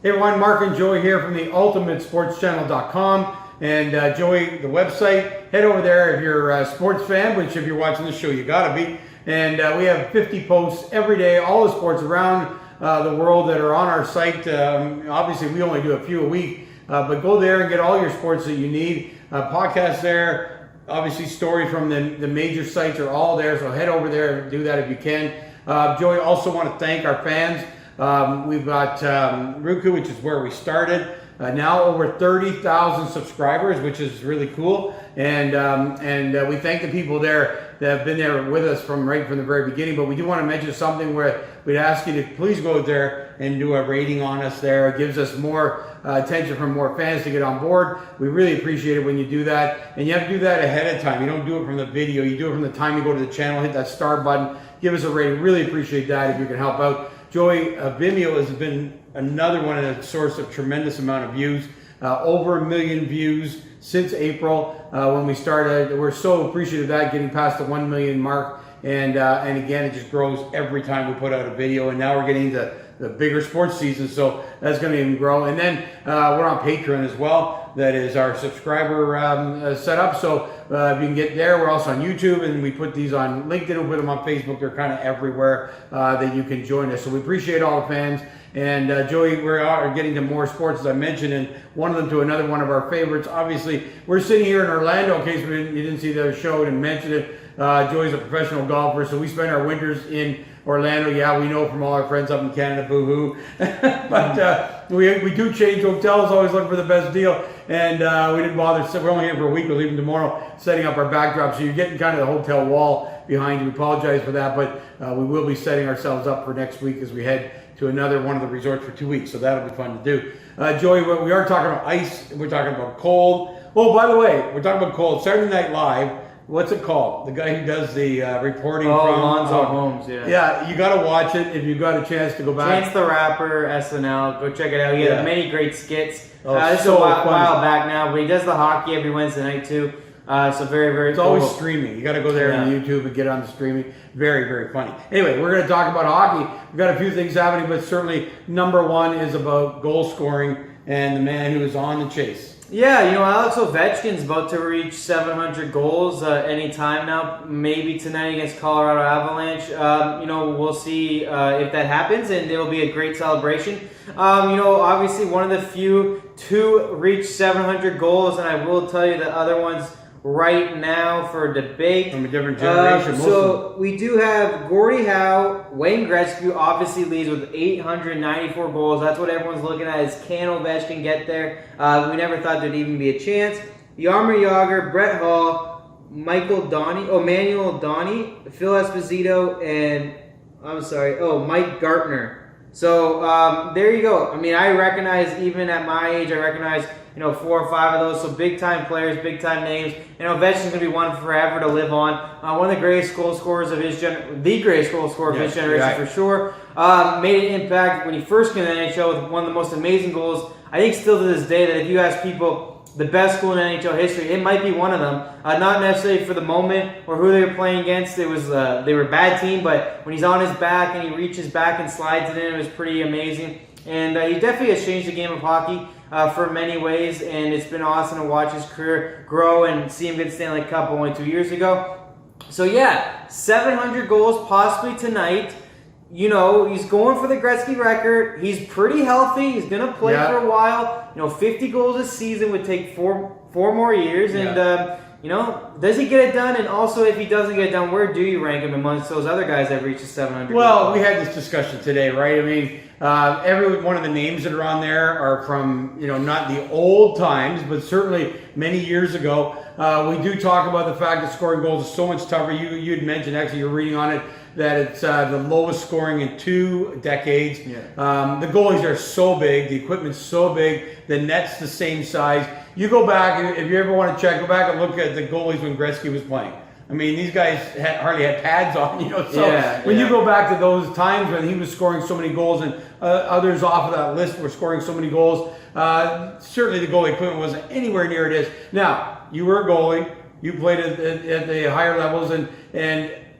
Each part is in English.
Hey everyone, Mark and Joey here from the ultimatesportschannel.com. And Joey, the website, head over there if you're a sports fan, which if you're watching this show, you gotta be. And we have 50 posts every day, all the sports around the world that are on our site. Obviously, we only do a few a week, but go there and get all your sports that you need. Podcasts there, obviously stories from the major sites are all there, so head over there and do that if you can. Joey, also want to thank our fans. We've got Roku, which is where we started. Now over 30,000 subscribers, which is really cool. And we thank the people there that have been there with us right from the very beginning. But we do want to mention something where we'd ask you to please go there and do a rating on us there. It gives us more attention from more fans to get on board. We really appreciate it when you do that. And you have to do that ahead of time. You don't do it from the video. You do it from the time you go to the channel, hit that star button, give us a rating. Really appreciate that if you can help out. Joey, Vimeo has been another one of the source of tremendous amount of views. Over 1 million views since April when we started. We're so appreciative of that, getting past the 1 million mark. And again, it just grows every time we put out a video. And now we're getting into the bigger sports season, so that's going to even grow. And then we're on Patreon as well. That is our subscriber setup. So if you can get there, we're also on YouTube, and we put these on LinkedIn. We put them on Facebook. They're kind of everywhere that you can join us. So we appreciate all the fans. And Joey, we are getting to more sports, as I mentioned, and one of them to another one of our favorites. Obviously, we're sitting here in Orlando, in case you didn't see the show and mention it. Joey's a professional golfer, so we spend our winters in Orlando. Yeah, we know from all our friends up in Canada, boo-hoo. But we do change hotels, always look for the best deal. And we didn't bother, we're only here for a week, we're leaving tomorrow, setting up our backdrop. So you're getting kind of the hotel wall behind you. We apologize for that, but we will be setting ourselves up for next week as we head to another one of the resorts for 2 weeks. So that'll be fun to do. Joey, we are talking about ice, we're talking about cold. Oh, by the way, we're talking about cold. Saturday Night Live. What's it called? The guy who does the reporting from Alonzo Holmes, yeah. Yeah, you got to watch it if you've got a chance to go back. Chance the Rapper, SNL, go check it out. He has many great skits. This so is a while back now, but he does the hockey every Wednesday night too. So very, very It's cool. always streaming. You got to go there on YouTube and get on the streaming. Very, very funny. Anyway, we're going to talk about hockey. We've got a few things happening, but certainly number one is about goal scoring and the man who is on the chase. Yeah, Alex Ovechkin's about to reach 700 goals any time now. Maybe tonight against Colorado Avalanche. We'll see if that happens, and it will be a great celebration. Obviously one of the few to reach 700 goals, and I will tell you the other ones right now for debate. From a different generation. So we do have Gordie Howe. Wayne Gretzky obviously leads with 894 goals. That's what everyone's looking at, is can Ovechkin get there? We never thought there'd even be a chance. Jaromir Jagr, Brett Hall, Manuel Donnie, Phil Esposito, and Mike Gartner. So there you go. I mean, I recognize, even at my age, I recognize 4 or 5 of those. So big time players, big time names. Ovechkin's going to be one forever to live on. One of the greatest goal scorers of his generation, the greatest goal scorer of his generation for sure. Made an impact when he first came to the NHL with one of the most amazing goals. I think still to this day that if you ask people the best goal in NHL history, it might be one of them. Not necessarily for the moment or who they were playing against. It was they were a bad team, but when he's on his back and he reaches back and slides it in, it was pretty amazing. And he definitely has changed the game of hockey for many ways, and it's been awesome to watch his career grow and see him get Stanley Cup only 2 years ago. So yeah, 700 goals possibly tonight. He's going for the Gretzky record. He's pretty healthy. He's going to play for a while. 50 goals a season would take four more years. And, does he get it done? And also, if he doesn't get it done, where do you rank him amongst those other guys that reached the 700? Well, we had this discussion today, right? I mean, every one of the names that are on there are from, not the old times, but certainly many years ago. We do talk about the fact that scoring goals is so much tougher. You had mentioned, actually, you're reading on it, that it's the lowest scoring in 2 decades. Yeah. The goalies are so big, the equipment's so big, the net's the same size. You go back, if you ever want to check, go back and look at the goalies when Gretzky was playing. I mean, these guys hardly had pads on, So when you go back to those times when he was scoring so many goals and others off of that list were scoring so many goals, certainly the goalie equipment wasn't anywhere near it is. Now, you were a goalie, you played at the higher levels, and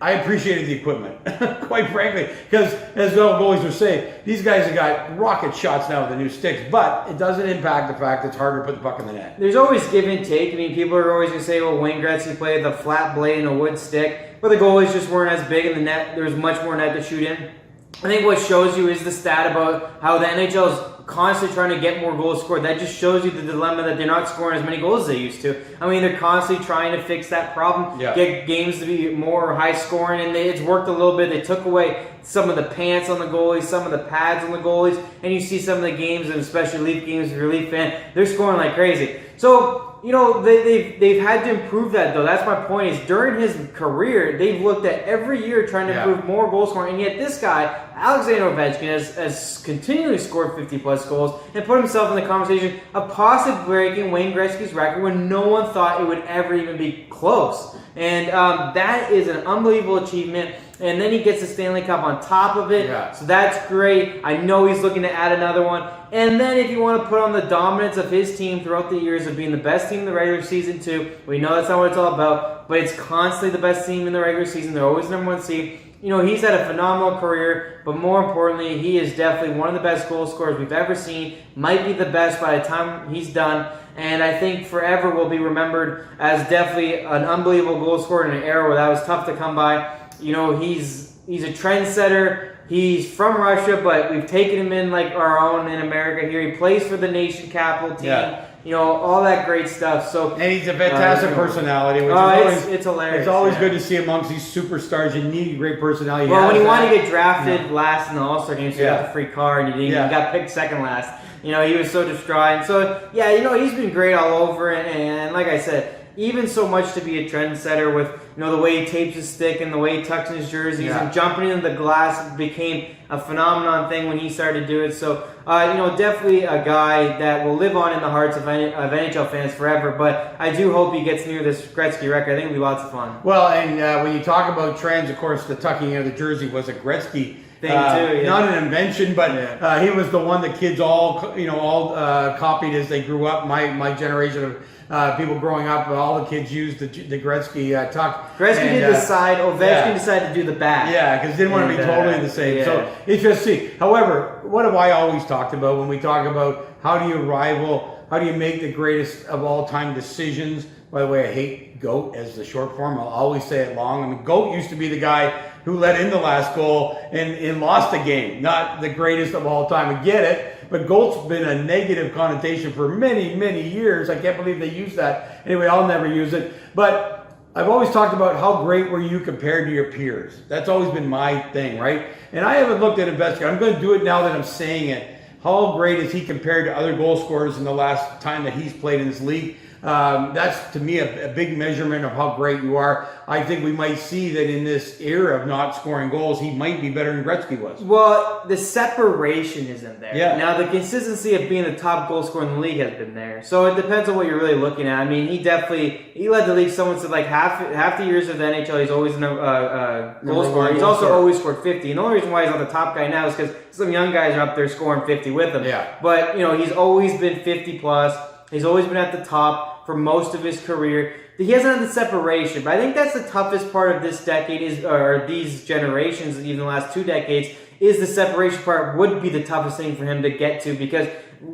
I appreciated the equipment, quite frankly, because as the goalies were saying, these guys have got rocket shots now with the new sticks, but it doesn't impact the fact that it's harder to put the puck in the net. There's always give and take. I mean, people are always going to say, well, Wayne Gretzky played with a flat blade and a wood stick, but the goalies just weren't as big in the net. There was much more net to shoot in. I think what shows you is the stat about how the NHL is constantly trying to get more goals scored. That just shows you the dilemma that they're not scoring as many goals as they used to. I mean, they're constantly trying to fix that problem, get games to be more high scoring, and it's worked a little bit. They took away some of the pants on the goalies, some of the pads on the goalies, and you see some of the games, and especially Leaf games, if you're a Leaf fan, they're scoring like crazy. So, you know, they've had to improve that, though. That's my point, is during his career, they've looked at every year trying to improve more goal scoring, and yet this guy, Alexander Ovechkin, has continually scored 50-plus goals and put himself in the conversation of possibly breaking Wayne Gretzky's record when no one thought it would ever even be close. And that is an unbelievable achievement. And then he gets the Stanley Cup on top of it. So that's great. I know he's looking to add another one. And then if you want to put on the dominance of his team throughout the years of being the best team in the regular season too, we know that's not what it's all about, but it's constantly the best team in the regular season. They're always number one seed. You know, he's had a phenomenal career, but more importantly, he is definitely one of the best goal scorers we've ever seen. Might be the best by the time he's done. And I think forever will be remembered as definitely an unbelievable goal scorer in an era where that was tough to come by. You know, he's a trendsetter. He's from Russia, but we've taken him in like our own in America here. He plays for the nation capital team. You know, all that great stuff. So, and he's a fantastic personality. Which it's hilarious. It's always good to see amongst these superstars. You need a great personality. Well, when you want to get drafted last in the All-Star game, so you got the free car, and you got picked second last. You know, he was so distraught. So, yeah, you know, he's been great all over. And like I said, even so much to be a trendsetter with, you know, the way he tapes his stick and the way he tucks in his jerseys and jumping into the glass became a phenomenon thing when he started to do it. So, you know, definitely a guy that will live on in the hearts of NHL fans forever. But I do hope he gets near this Gretzky record. I think it'll be lots of fun. Well, and when you talk about trends, of course, the tucking of the jersey was a Gretzky thing too. Not an invention, but he was the one that kids all copied as they grew up. My generation of people growing up, all the kids used the Gretzky tuck. Gretzky did the side. Ovechkin decided to do the back. Yeah, because didn't want to be totally the same. So interesting. However, what have I always talked about when we talk about how do you rival, how do you make the greatest of all time decisions? By the way, I hate GOAT as the short form. I'll always say it long. I mean, GOAT used to be the guy who let in the last goal and lost the game. Not the greatest of all time. I get it. But GOAT's been a negative connotation for many, many years. I can't believe they use that. Anyway, I'll never use it. But I've always talked about how great were you compared to your peers. That's always been my thing, right? And I haven't looked at investigating. I'm going to do it now that I'm saying it. How great is he compared to other goal scorers in the last time that he's played in this league? That's, to me, a big measurement of how great you are. I think we might see that in this era of not scoring goals, he might be better than Gretzky was. Well, the separation isn't there. Yeah. Now, the consistency of being the top goal scorer in the league has been there. So it depends on what you're really looking at. I mean, he led the league. Someone said like half the years of the NHL, he's always a goal scorer. He's also always scored 50. And the only reason why he's not the top guy now is because some young guys are up there scoring 50 with him. Yeah. But, you know, he's always been 50 plus. He's always been at the top for most of his career. He hasn't had the separation, but I think that's the toughest part of this decade or these generations, even the last 2 decades, is the separation part would be the toughest thing for him to get to, because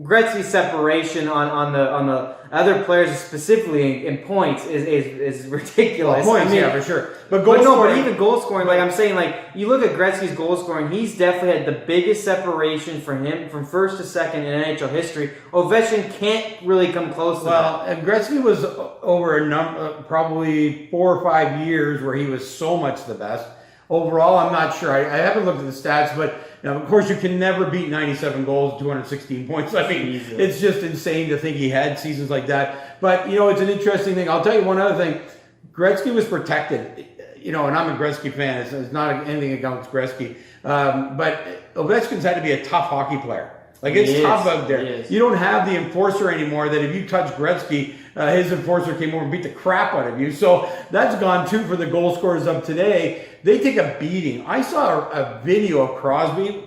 Gretzky's separation on the other players, specifically in points, is ridiculous. Well, points, I mean, for sure. But even goal scoring, like I'm saying, like you look at Gretzky's goal scoring, he's definitely had the biggest separation for him from first to second in NHL history. Ovechkin can't really come close to that. Well, and Gretzky was over probably 4 or 5 years where he was so much the best. Overall, I'm not sure. I haven't looked at the stats, but you know, of course, you can never beat 97 goals, 216 points. I mean, it's just insane to think he had seasons like that. But, you know, it's an interesting thing. I'll tell you one other thing. Gretzky was protected. You know, and I'm a Gretzky fan. It's not anything against Gretzky. But Ovechkin's had to be a tough hockey player. Like, it's tough out there. You don't have the enforcer anymore that if you touch Gretzky, his enforcer came over and beat the crap out of you. So that's gone too for the goal scorers of today. They take a beating. I saw a video of Crosby,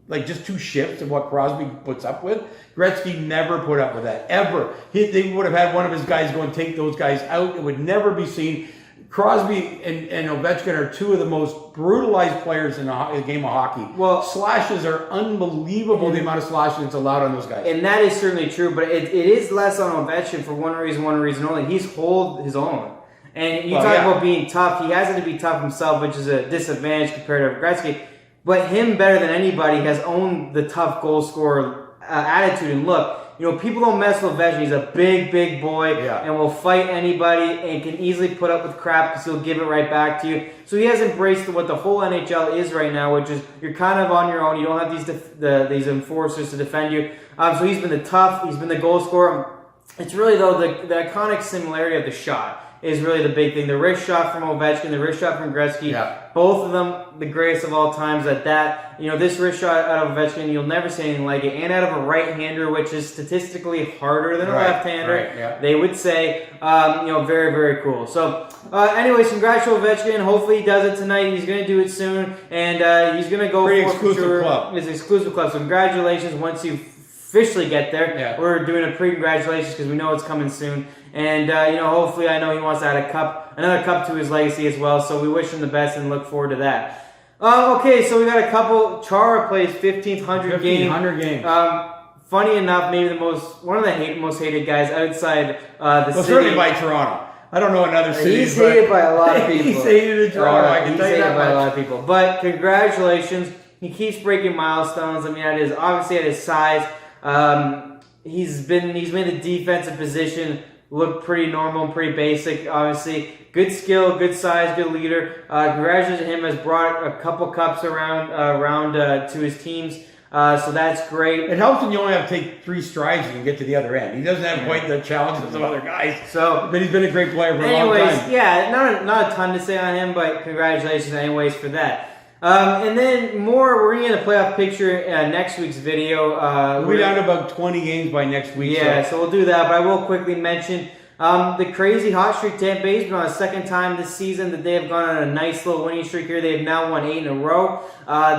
like just 2 shifts of what Crosby puts up with. Gretzky never put up with that, ever. They would have had one of his guys go and take those guys out. It would never be seen. Crosby and Ovechkin are two of the most brutalized players in the game of hockey. Well, slashes are unbelievable, the amount of slashing that's allowed on those guys. And that is certainly true, but it is less on Ovechkin for one reason only. He's hold his own. And you talk about being tough. He has to be tough himself, which is a disadvantage compared to Gretzky. But him, better than anybody, has owned the tough goal scorer attitude and look. You know, people don't mess with Ovechkin. He's a big boy and will fight anybody and can easily put up with crap because he'll give it right back to you. So he has embraced what the whole NHL is right now, which is you're kind of on your own. You don't have these enforcers to defend you. So he's been the tough. He's been the goal scorer. It's really, though, the iconic similarity of the shot is really the big thing. The wrist shot from Ovechkin, the wrist shot from Gretzky, both of them the greatest of all times at that. You know, this wrist shot out of Ovechkin, you'll never see anything like it. And out of a right-hander, which is statistically harder than a left-hander, they would say. You know, very cool. So, anyways, congrats to Ovechkin. Hopefully he does it tonight. He's going to do it soon. And he's going to go exclusive club. It's an exclusive club. So congratulations once you officially get there. We're doing a pre-congratulations because we know it's coming soon. And, you know, hopefully I know he wants to add another cup to his legacy as well. So we wish him the best and look forward to that. Okay, so we got a couple. Chara plays 1500 games. Funny enough, maybe one of the most hated guys outside the city. Certainly by Toronto. I don't know another city. He's hated by a lot of people. He's hated in Toronto. I can tell you that much. He's hated by a lot of people. But congratulations. He keeps breaking milestones. I mean, obviously at his size, he's made the defensive position look pretty normal and pretty basic, obviously. Good skill, good size, good leader. Congratulations to him, has brought a couple cups around to his teams. So that's great. It helps when you only have to take 3 strides and get to the other end. He doesn't have quite the challenges of other guys. But he's been a great player for a long time. Yeah, not a ton to say on him, but congratulations anyways for that. And then we're going to get a playoff picture next week's video. We'll be down to about 20 games by next week. Yeah, so we'll do that. But I will quickly mention the crazy hot streak Tampa Bay's been on a second time this season that they have gone on a nice little winning streak here. They have now won 8 in a row.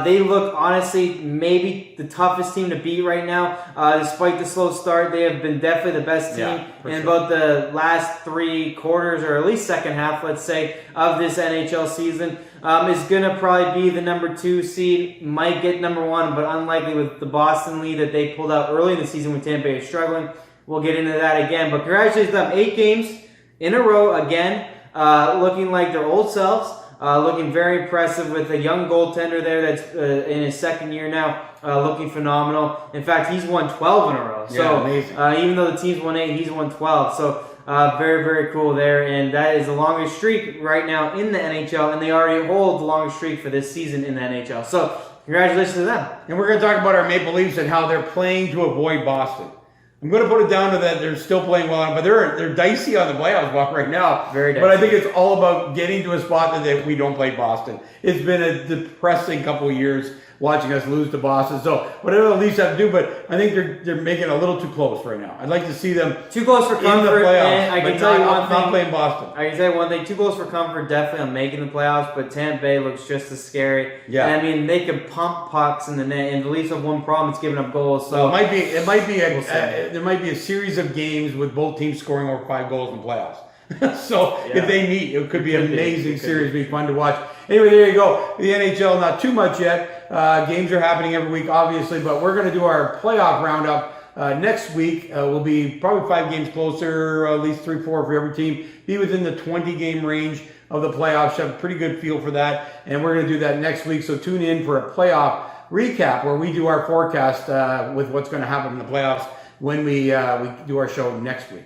They look, honestly, maybe the toughest team to beat right now. Despite the slow start, they have been definitely the best team in about the last 3 quarters, or at least second half, let's say, of this NHL season. Is going to probably be the number 2 seed. Might get number 1, but unlikely with the Boston lead that they pulled out early in the season when Tampa Bay is struggling. We'll get into that again. But congratulations to them. 8 games in a row again. Looking like their old selves. Looking very impressive with a young goaltender there that's in his second year now. Looking phenomenal. In fact, he's won 12 in a row. So even though the team's won 8, he's won 12. So very cool there. And that is the longest streak right now in the NHL. And they already hold the longest streak for this season in the NHL. So congratulations to them. And we're going to talk about our Maple Leafs and how they're playing to avoid Boston. I'm going to put it down to that they're still playing well, but they're dicey on the playoffs walk right now. Very dicey. But I think it's all about getting to a spot that we don't play Boston. It's been a depressing couple of years watching us lose to Boston. So whatever the Leafs have to do, but I think they're making it a little too close right now. I'd like to see them too close for comfort in the playoffs, and I can tell you one thing. Not playing Boston. I can tell you one thing. Too close for comfort, definitely on making the playoffs, but Tampa Bay looks just as scary. Yeah. And I mean, they can pump pucks in the net, and the Leafs have one problem: it's giving up goals. So there might be a series of games with both teams scoring over 5 goals in the playoffs. So if they meet, it could be an amazing series. Be fun to watch. Anyway, there you go. The NHL, not too much yet. Games are happening every week, obviously, but we're going to do our playoff roundup next week. We'll be probably 5 games closer, at least 3-4 for every team. Be within the 20-game range of the playoffs. Have a pretty good feel for that, and we're going to do that next week. So tune in for a playoff recap where we do our forecast with what's going to happen in the playoffs when we do our show next week.